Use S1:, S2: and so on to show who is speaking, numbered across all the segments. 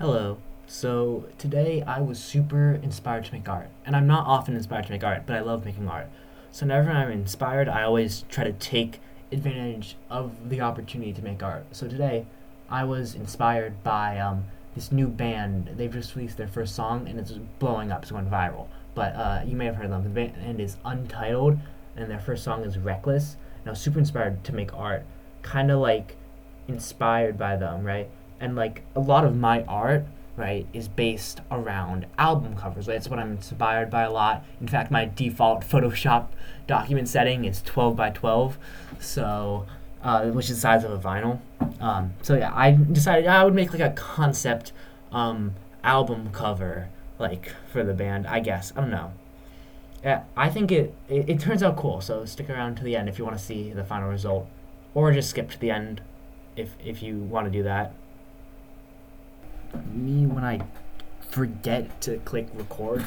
S1: Hello. So today I was super inspired to make art. And I'm not often inspired to make art, but I love making art. So whenever I'm inspired, I always try to take advantage of the opportunity to make art. So today I was inspired by this new band. They've just released their first song and it's blowing up, it's going viral. But you may have heard of them. The band is Untitled and their first song is Reckless. And I was super inspired to make art. Kind of like inspired by them, right? And like a lot of my art, right, is based around album covers. Right? It's what I'm inspired by a lot. In fact, my default Photoshop document setting is 12 by 12, so which is the size of a vinyl. So yeah, I decided I would make like a concept album cover, like for the band. I guess I don't know. Yeah, I think it turns out cool. So stick around to the end if you want to see the final result, or just skip to the end if you want to do that. Me when I forget to click record.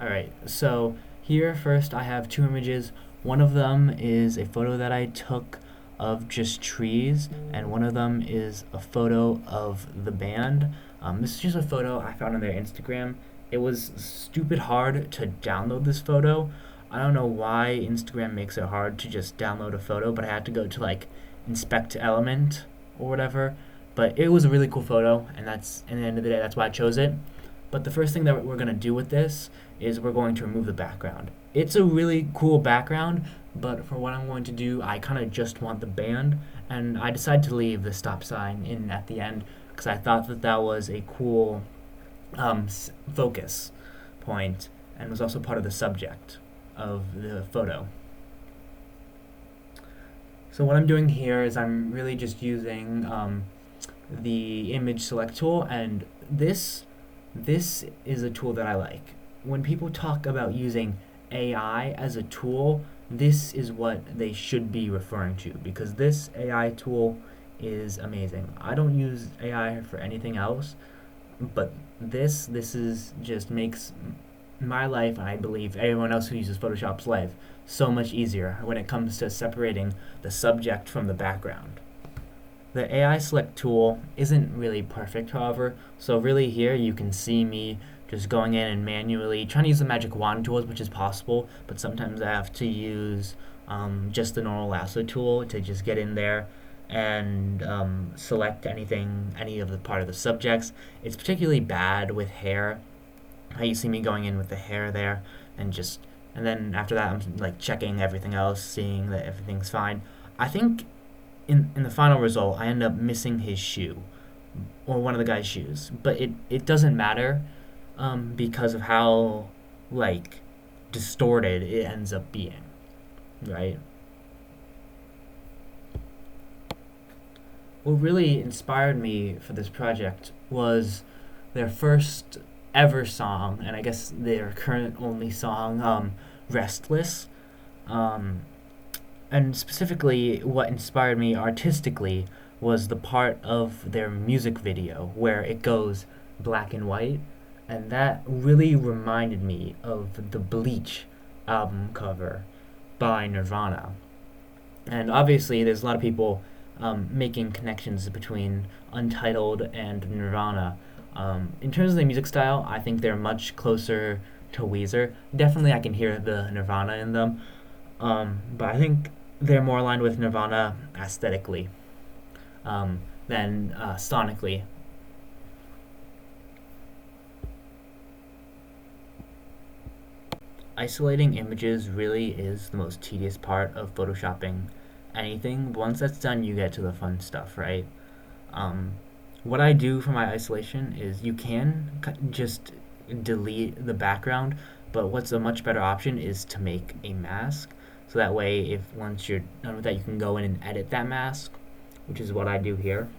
S1: Alright, so here first I have two images. One of them is a photo that I took of just trees, and one of them is a photo of the band. This is just a photo I found on their Instagram. It was stupid hard to download this photo. I don't know why Instagram makes it hard to just download a photo, but I had to go to like inspect element or whatever. But it was a really cool photo, and that's, at the end of the day, that's why I chose it. But the first thing that we're going to do with this is we're going to remove the background. It's a really cool background, but for what I'm going to do, I kind of just want the band, and I decided to leave the stop sign in at the end because I thought that that was a cool focus point and was also part of the subject of the photo. So what I'm doing here is I'm really just using the image select tool, and this is a tool that I like. When people talk about using AI as a tool, this is what they should be referring to, because this AI tool is amazing. I don't use AI for anything else, but this is just makes my life, and I believe everyone else who uses Photoshop's life, so much easier when it comes to separating the subject from the background. The AI select tool isn't really perfect, however, so really here you can see me just going in and manually trying to use the magic wand tools, which is possible, but sometimes I have to use just the normal lasso tool to just get in there and select any of the part of the subjects. It's particularly bad with hair. How you see me going in with the hair there, and then after that I'm like checking everything else, seeing that everything's fine. I think in the final result, I end up missing his shoe, or one of the guy's shoes. But it doesn't matter because of how, like, distorted it ends up being, right? What really inspired me for this project was their first ever song, and I guess their current only song, Restless. Um, and specifically what inspired me artistically was the part of their music video where it goes black and white, and that really reminded me of the Bleach album cover by Nirvana. And obviously there's a lot of people making connections between Untitled and Nirvana. In terms of the music style, I think they're much closer to Weezer. Definitely I can hear the Nirvana in them, but I think they're more aligned with Nirvana aesthetically than sonically. Isolating images really is the most tedious part of photoshopping anything. Once that's done, you get to the fun stuff, right? Um, what I do for my isolation is you can just delete the background, but what's a much better option is to make a mask. So that way, if once you're done with that, you can go in and edit that mask, which is what I do here.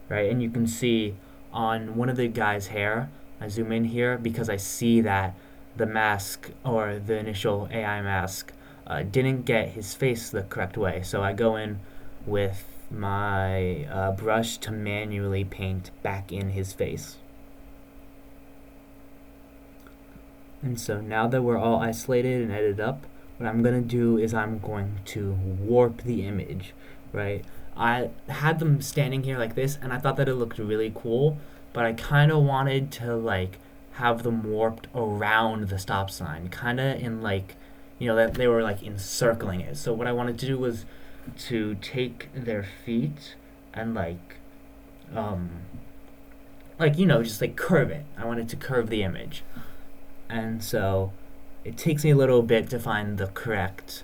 S1: Right, and you can see on one of the guy's hair, I zoom in here because I see that the mask, or the initial AI mask, didn't get his face the correct way. So I go in with my brush to manually paint back in his face. And so now that we're all isolated and edited up, what I'm going to do is I'm going to warp the image. right? I had them standing here like this, and I thought that it looked really cool, but I kind of wanted to like have them warped around the stop sign, kind of in like, that they were like encircling it. So what I wanted to do was to take their feet and um, just like curve it. I wanted to curve the image, and so it takes me a little bit to find the correct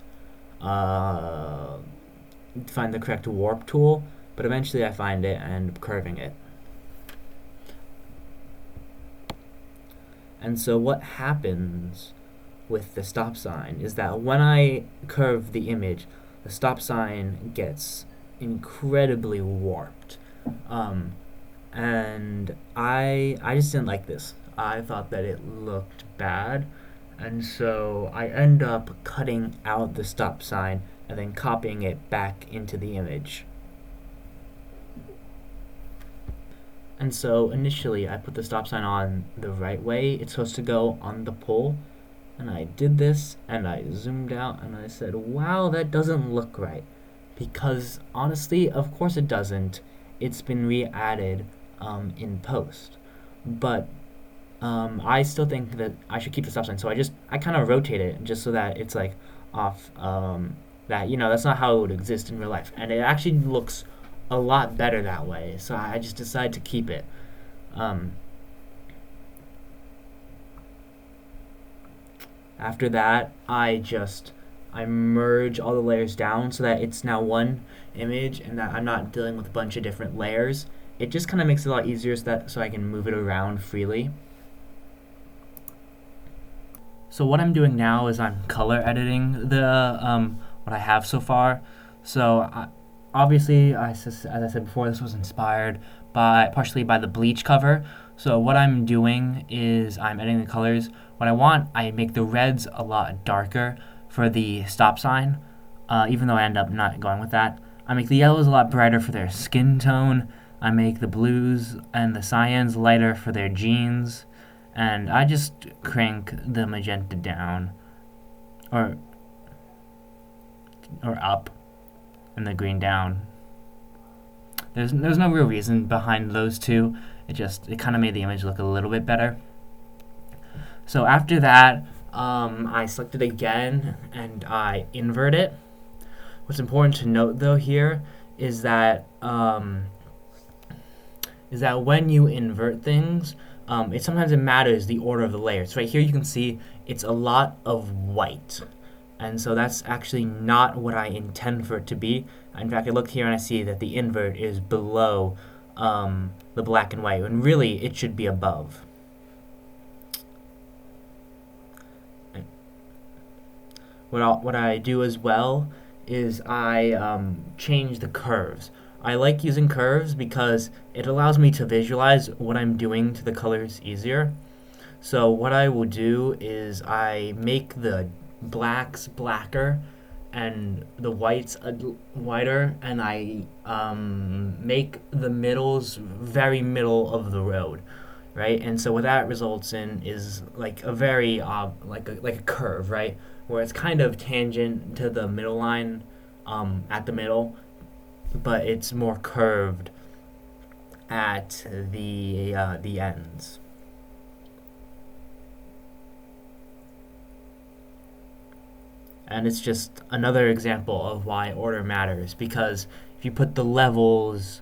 S1: warp tool, but eventually I find it and end up curving it. And so what happens with the stop sign is that when I curve the image, the stop sign gets incredibly warped. And I just didn't like this. I thought that it looked bad, and so I end up cutting out the stop sign and then copying it back into the image. And so initially I put the stop sign on the right way. It's supposed to go on the pole. And I did this and I zoomed out and I said, wow, that doesn't look right. Because honestly, of course it doesn't. It's been re-added in post. But I still think that I should keep the stop sign. So I kind of rotate it just so that it's like off, that's not how it would exist in real life. And it actually looks a lot better that way. So I just decided to keep it. After that, I merge all the layers down so that it's now one image and that I'm not dealing with a bunch of different layers. It just kind of makes it a lot easier so I can move it around freely. So what I'm doing now is I'm color editing the what I have so far. So obviously, as I said before, this was inspired partially by the Bleach cover. So what I'm doing is I'm editing the colors. What I want, I make the reds a lot darker for the stop sign, even though I end up not going with that. I make the yellows a lot brighter for their skin tone. I make the blues and the cyans lighter for their jeans. And I just crank the magenta down or up and the green down. There's no real reason behind those two. It kind of made the image look a little bit better. So after that, I select it again and I invert it. What's important to note though here is that when you invert things, sometimes it matters the order of the layers. Right here you can see it's a lot of white. And so that's actually not what I intend for it to be. In fact, I look here and I see that the invert is below the black and white, when really it should be above. What I do as well is I change the curves. I like using curves because it allows me to visualize what I'm doing to the colors easier. So what I will do is I make the blacks blacker and the whites whiter, and I make the middles very middle of the road, right? And so what that results in is like a very like a curve, right, where it's kind of tangent to the middle line at the middle, but it's more curved at the ends. And it's just another example of why order matters, because if you put the levels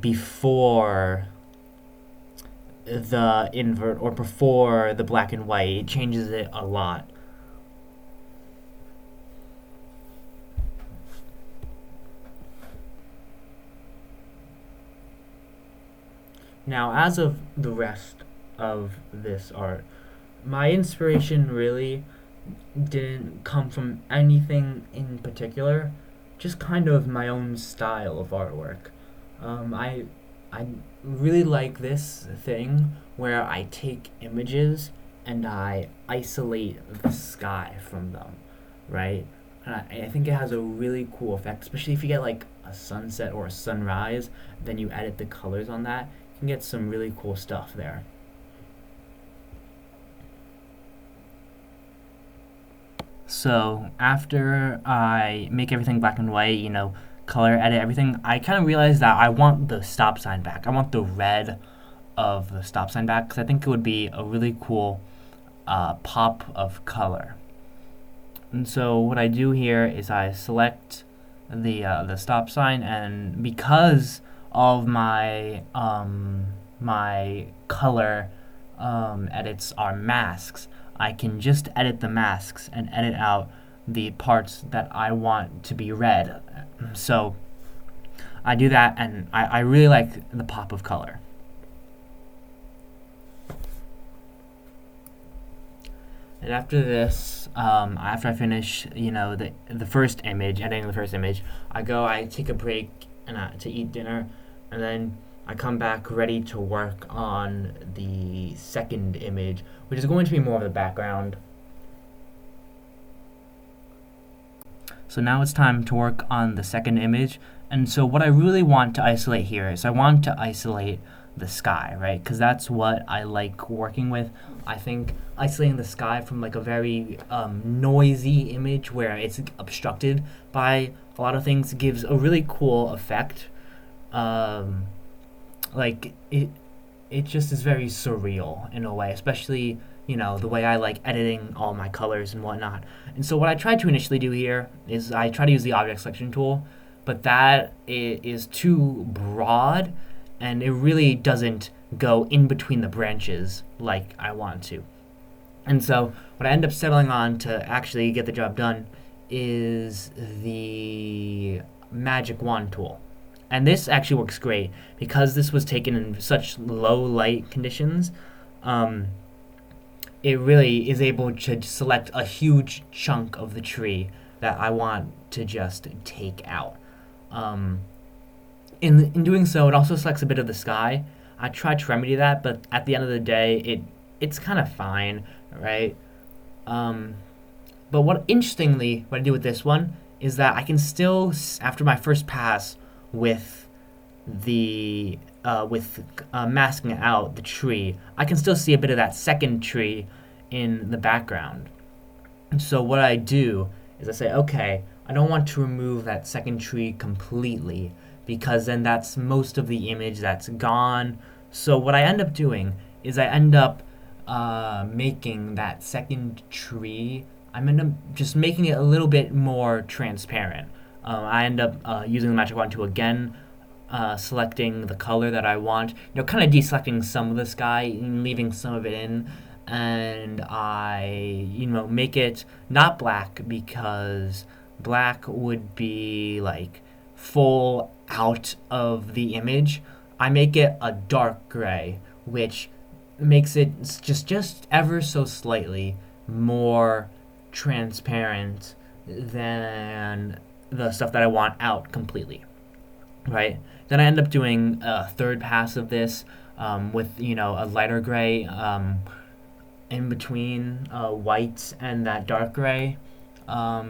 S1: before the invert or before the black and white, it changes it a lot. Now, as of the rest of this art, my inspiration really didn't come from anything in particular, just kind of my own style of artwork. I really like this thing where I take images and I isolate the sky from them, right? And I think it has a really cool effect, especially if you get like a sunset or a sunrise, then you edit the colors on that. You can get some really cool stuff there. So after I make everything black and white, color edit everything, I kind of realized that I want the stop sign back. I want the red of the stop sign back because I think it would be a really cool pop of color. And so what I do here is I select the stop sign, and because all of my my color edits are masks, I can just edit the masks and edit out the parts that I want to be red. So I do that, and I really like the pop of color. And after this, after I finish, the first image, editing the first image, I take a break and to eat dinner, and then I come back ready to work on the second image, which is going to be more of the background. So now it's time to work on the second image, and so what I really want to isolate here is I want to isolate the sky, right? Because that's what I like working with. I think isolating the sky from like a very noisy image where it's obstructed by a lot of things gives a really cool effect. Like it just is very surreal in a way, especially the way I like editing all my colors and whatnot. And so what I tried to initially do here is I try to use the object selection tool, but that is too broad, and it really doesn't go in between the branches like I want to. And so what I end up settling on to actually get the job done is the magic wand tool. And this actually works great because this was taken in such low light conditions. It really is able to select a huge chunk of the tree that I want to just take out. In doing so, it also selects a bit of the sky. I tried to remedy that, but at the end of the day, it's kind of fine, right? But what I do with this one is that I can still, after my first pass with the masking out the tree, I can still see a bit of that second tree in the background. And so what I do is I say, okay, I don't want to remove that second tree completely, because then that's most of the image that's gone. So what I end up doing is I end up making that second tree, I'm end up just making it a little bit more transparent. I end up using the magic wand to again selecting the color that I want, kind of deselecting some of the sky and leaving some of it in, and I make it not black because black would be like full out of the image. I make it a dark gray, which makes it just ever so slightly more transparent than the stuff that I want out completely, right? Then I end up doing a third pass of this with a lighter gray in between white and that dark gray,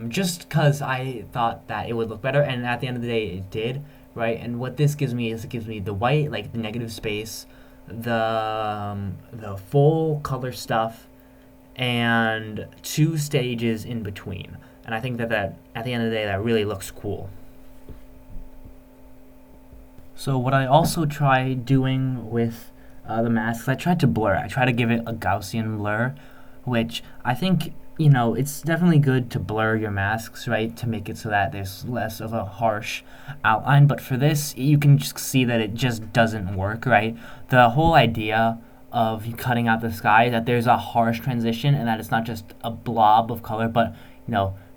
S1: just because I thought that it would look better, and at the end of the day it did, right? And what this gives me is it gives me the white, like the negative space, the full color stuff, and 2 stages in between. And I think that at the end of the day that really looks cool. So what I also tried doing with the masks, I tried to blur. I tried to give it a Gaussian blur, which I think it's definitely good to blur your masks, right, to make it so that there's less of a harsh outline. But for this, you can just see that it just doesn't work, right? The whole idea of cutting out the sky is that there's a harsh transition and that it's not just a blob of color, but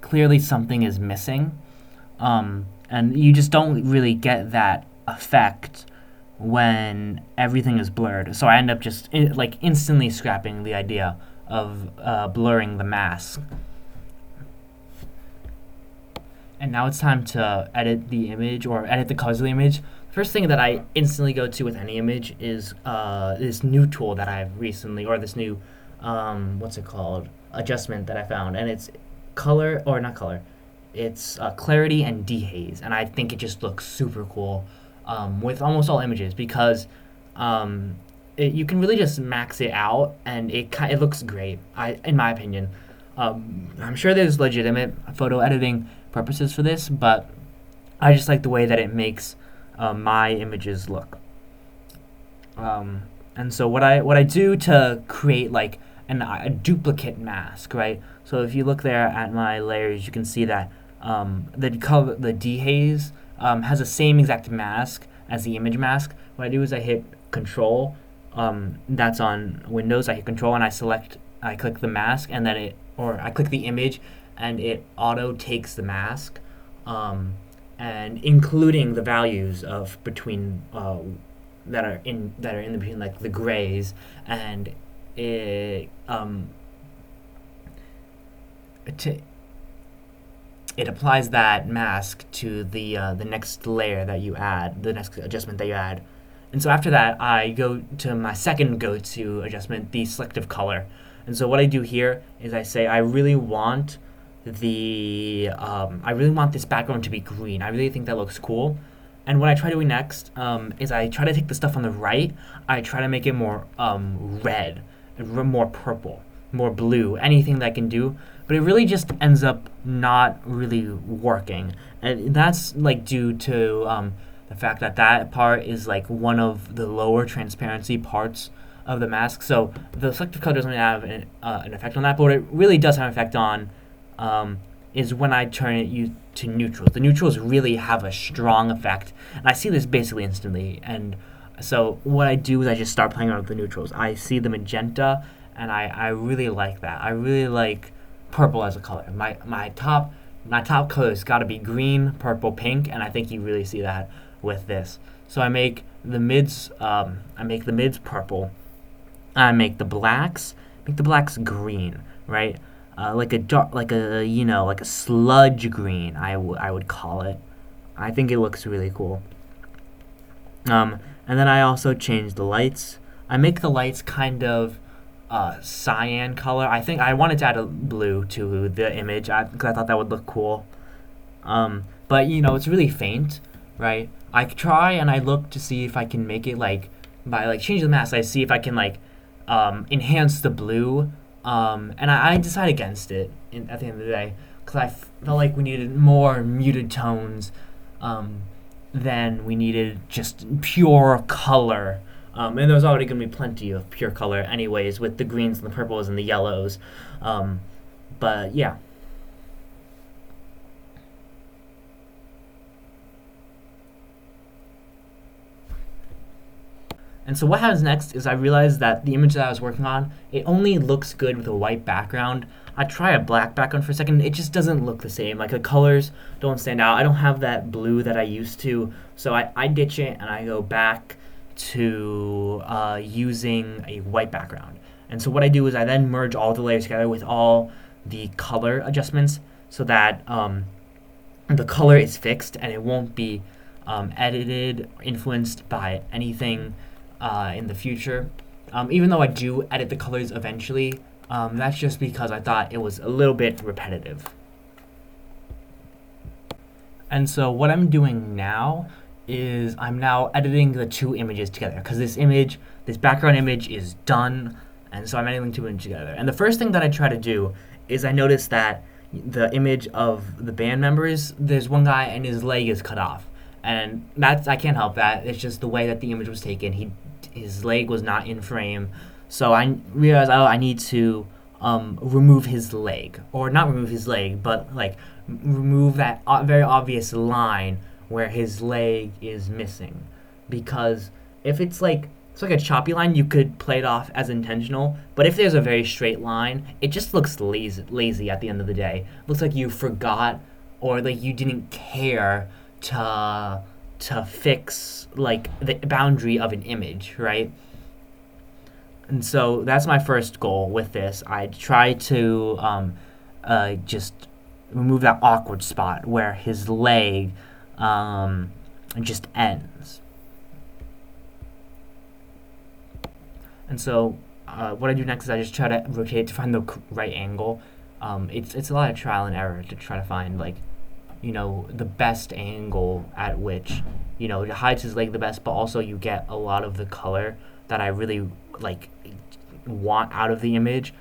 S1: clearly something is missing, and you just don't really get that effect when everything is blurred. So I end up just instantly scrapping the idea of blurring the mask. And now it's time to edit the image, or edit the colors of the image. First thing that I instantly go to with any image is this new tool that I've recently, or this new adjustment that I found, and it's it's clarity and dehaze, and I think it just looks super cool with almost all images, because you can really just max it out and it looks great, in my opinion. I'm sure there's legitimate photo editing purposes for this, but I just like the way that it makes my images look. And so what I do to create like a duplicate mask, right? So if you look there at my layers, you can see that the dehaze has the same exact mask as the image mask. What I do is I hit Control. That's on Windows. I hit Control and I click the mask, and then I click the image, and it auto takes the mask, and including the values of between that are in between like the grays, and it to it applies that mask to the next layer that you add, the next adjustment that you add. And so after that, I go to my second go-to adjustment, the selective color. And so what I do here is I say I really want this background to be green. I really think that looks cool. And what I try doing next is I try to take the stuff on the right. I try to make it more red, more purple, more blue, anything that I can do. But it really just ends up not really working. And that's like due to the fact that that part is like one of the lower transparency parts of the mask. So the selective color doesn't have an effect on that, but what it really does have an effect on is when I turn it to neutrals. The neutrals really have a strong effect, and I see this basically instantly. And so what I do is I just start playing around with the neutrals. I see the magenta, and I really like that. I really like purple as a color. My top color's got to be green, purple, pink, and I think you really see that with this. So I make the mids purple. I make the blacks green, right? Like a dark, like a sludge green. I would call it. I think it looks really cool. And then I also change the lights. I make the lights kind of cyan color. I think I wanted to add a blue to the image because I thought that would look cool. But it's really faint, right? I try and I look to see if I can make it like by like changing the mask. I see if I can like enhance the blue. And I decide against it at the end of the day because I felt like we needed more muted tones than we needed just pure color. And there's already going to be plenty of pure color anyways with the greens and the purples and the yellows. But yeah. And so what happens next is I realize that the image that I was working on, it only looks good with a white background. I try a black background for a second, it just doesn't look the same. Like the colors don't stand out. I don't have that blue that I used to. So I ditch it and I go back to using a white background. And so what I do is I then merge all the layers together with all the color adjustments so that the color is fixed and it won't be edited, influenced by anything in the future. Even though I do edit the colors eventually, that's just because I thought it was a little bit repetitive. And so what I'm doing now is I'm now editing the two images together because this background image is done, and so I'm editing two images together. And the first thing that I try to do is I notice that the image of the band members, there's one guy and his leg is cut off. And I can't help that. It's just the way that the image was taken. His leg was not in frame. So I realized, I need to remove his leg. Or not remove his leg, but like remove that very obvious line where his leg is missing. Because if it's like a choppy line, you could play it off as intentional. But if there's a very straight line, it just looks lazy at the end of the day. It looks like you forgot or like you didn't care to fix like the boundary of an image, right? And so that's my first goal with this. I try to just remove that awkward spot where his leg just ends. And so what I do next is I just try to rotate to find the right angle. It's a lot of trial and error to try to find like the best angle at which it hides his leg the best, but also you get a lot of the color that I really like want out of the image.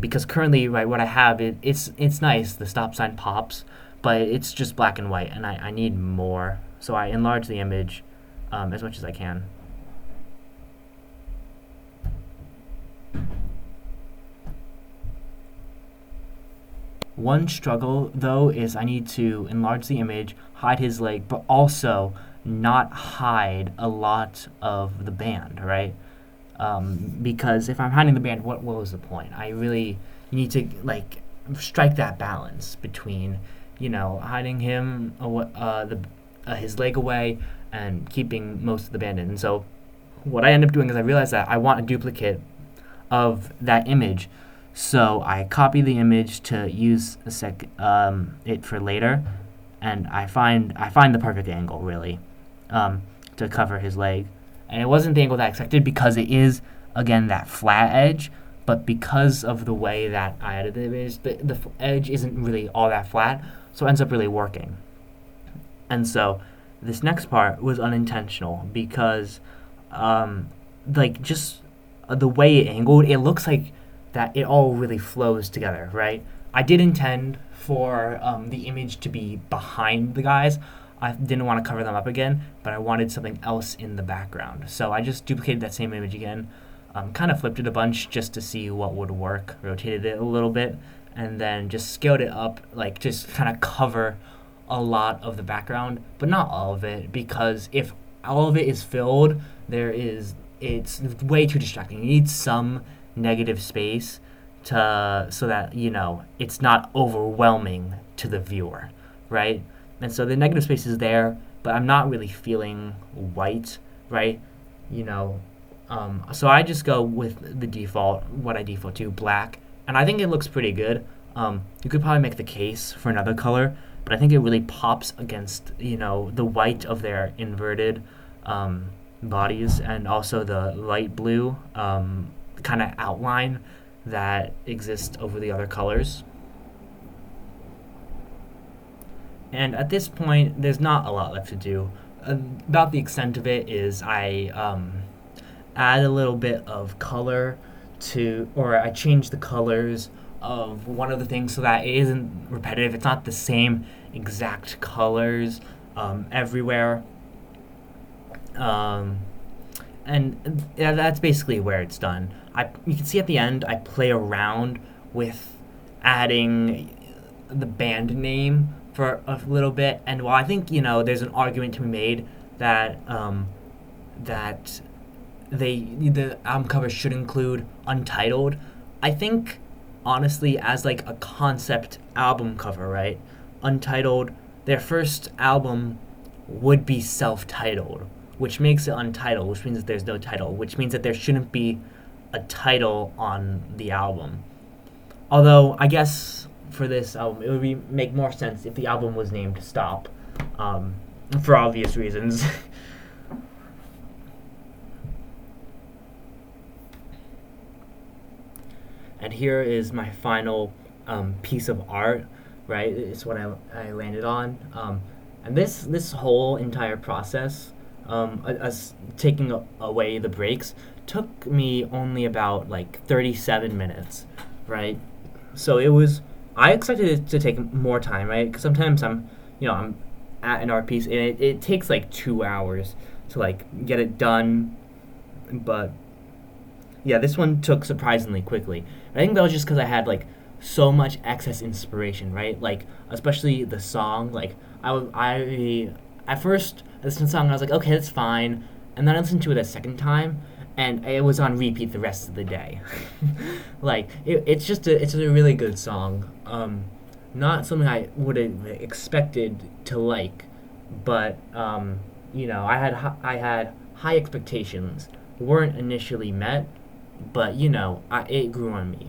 S1: Because currently, right, what I have it's nice. The stop sign pops, but it's just black and white, and I need more. So I enlarge the image as much as I can. One struggle, though, is I need to enlarge the image, hide his leg, but also not hide a lot of the band, right? Because if I'm hiding the band, what was the point? You need to like strike that balance between, hiding him his leg away and keeping most of the band in. And so what I end up doing is I realize that I want a duplicate of that image. So I copy the image to use it for later, and I find the perfect angle really to cover his leg. And it wasn't the angle that I expected because it is again that flat edge, but because of the way that I added the image, the edge isn't really all that flat, so it ends up really working. And so this next part was unintentional because just the way it angled, it looks like that it all really flows together, right? I did intend for the image to be behind the guys. I didn't want to cover them up again, but I wanted something else in the background. So I just duplicated that same image again, kind of flipped it a bunch just to see what would work, rotated it a little bit, and then just scaled it up, like just kind of cover a lot of the background, but not all of it, because if all of it is filled, it's way too distracting. You need some negative space so that it's not overwhelming to the viewer, right? And so the negative space is there, but I'm not really feeling white, right? So I just go with the default, what I default to, black, and I think it looks pretty good. You could probably make the case for another color, but I think it really pops against the white of their inverted bodies, and also the light blue kind of outline that exists over the other colors. And at this point, there's not a lot left to do. About the extent of it is I add a little bit of color or I change the colors of one of the things so that it isn't repetitive. It's not the same exact colors everywhere. And that's basically where it's done. You can see at the end I play around with adding the band name for a little bit, and while I think there's an argument to be made that the album cover should include Untitled, I think honestly as like a concept album cover, right? Untitled, their first album would be self-titled, which makes it Untitled, which means that there's no title, which means that there shouldn't be a title on the album. Although, I guess for this album, it would make more sense if the album was named Stop, for obvious reasons. And here is my final piece of art, right? It's what I landed on. And this whole entire process, us taking away the breaks, took me only about like 37 minutes, right? So I expected it to take more time, right? Because sometimes I'm at an art piece and it takes like 2 hours to like get it done, but yeah, this one took surprisingly quickly. I think that was just because I had like so much excess inspiration, right? Like especially the song, like I at first listened to the song, I was like, okay, that's fine, and then I listened to it a second time, and it was on repeat the rest of the day. Like it's a really good song. Not something I would have expected to like, but I had high expectations, weren't initially met, but it grew on me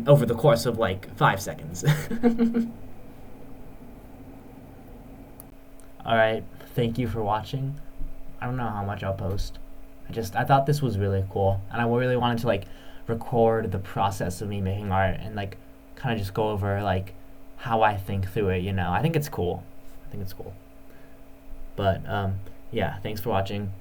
S1: over the course of like 5 seconds. All right, thank you for watching. I don't know how much I'll post. I thought this was really cool, and I really wanted to like record the process of me making art and like kind of just go over like how I think through it. I think it's cool. But yeah, thanks for watching.